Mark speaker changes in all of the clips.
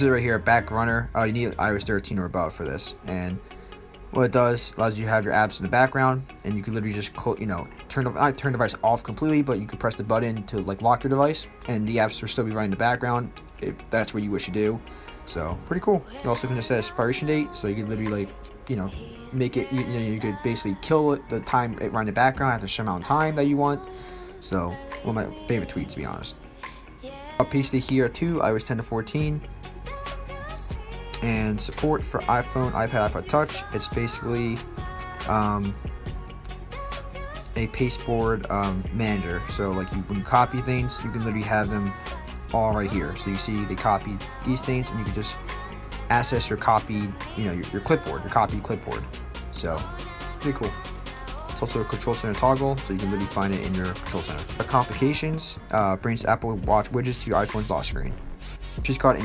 Speaker 1: This is right here, BackRunner. You need iOS 13 or above for this, and what it does allows you to have your apps in the background, and you can literally just turn the device off completely, but you can press the button to like lock your device, and the apps will still be running in the background if that's what you wish to do. So pretty cool. You also can set expiration date, so you can literally make it. You could basically kill it the time it run in the background after a certain amount of time that you want. So one of my favorite tweets, to be honest. I'll paste it here too. iOS 10 to 14. And support for iPhone, iPad, iPod Touch. It's basically a Pasteboard manager. So like when you copy things, you can literally have them all right here. So you see they copied these things, and you can just access your copied, your clipboard, your copied clipboard. So pretty cool. It's also a control center toggle, so you can literally find it in your control center. Complications brings Apple Watch widgets to your iPhone's lock screen. She's called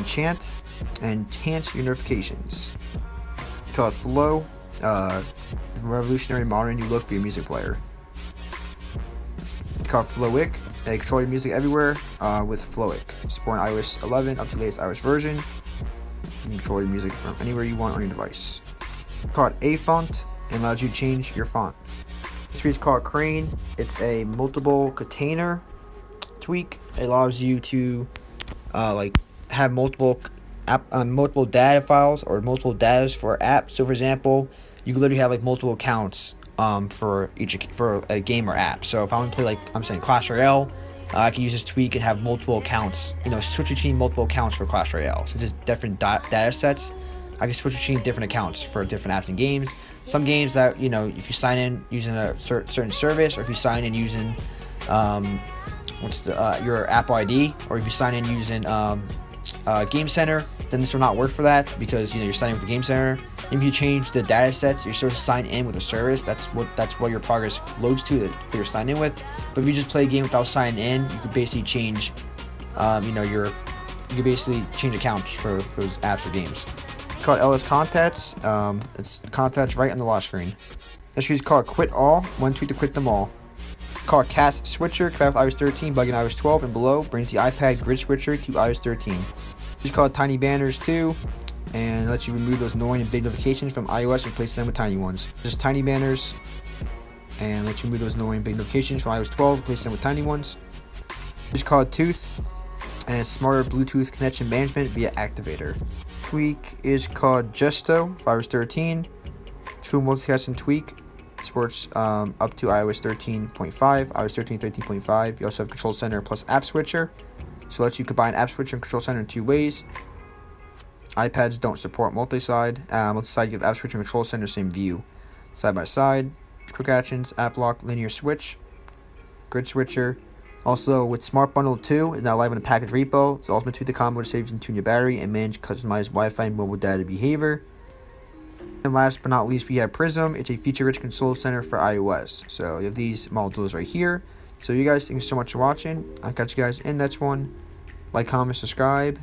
Speaker 1: Enhance your notifications. It's called Flow, revolutionary modern new look for your music player. It's called Flowick, control your music everywhere with Flowick. Supporting iOS 11 up to the latest iOS version. You can control your music from anywhere you want on your device. It's called A Font and allows you to change your font. This tweak is called Checkra1n. It's a multiple container tweak. It allows you to have multiple data files or multiple data for apps. So for example, you can literally have like multiple accounts for a game or app. So if I want to play Clash Royale, I can use this tweak and have multiple accounts, switch between multiple accounts for Clash Royale. So there's different data sets. I can switch between different accounts for different apps and games. Some games that, if you sign in using a certain service, or if you sign in using your Apple ID, or if you sign in using Game Center, then this will not work for that, because you're signing with the Game Center. If you change the data sets, you're supposed to sign in with a service. That's what your progress loads to that you're signed in with. But if you just play a game without signing in, you could basically change you can basically change accounts for those apps or games. It's called LS Contacts. It's contacts right on the lock screen. This is called Quit All. One tweet to quit them all. Called Cast Switcher, compatible with iOS 13, bugging iOS 12 and below, brings the iPad grid switcher to iOS 13. This is called TinyBanners too, and lets you remove those annoying and big notifications from iOS and replace them with tiny ones. Just TinyBanners, and lets you remove those annoying big notifications from iOS 12, replace them with tiny ones. This is called Tooth, and it's smarter Bluetooth connection management via Activator. Tweak is called Gesto for iOS 13, true multitasking tweak. Supports up to iOS 13.5, iOS 13, 13.5. You also have Control Center plus App Switcher, so it lets you combine App Switcher and Control Center in two ways. iPads don't support multi-side. Multi-side, you have App Switcher and Control Center same view, side by side. Quick Actions, App Lock, Linear Switch, Grid Switcher. Also with Smart Bundle 2 is now live in the package repo. It's the ultimate tweak to combo to save and tune your battery and manage customized Wi-Fi and mobile data behavior. And last but not least, we have Prism. It's a feature-rich control center for iOS. So you have these modules right here. So you guys, thank you so much for watching. I'll catch you guys in the next one. Like, comment, subscribe.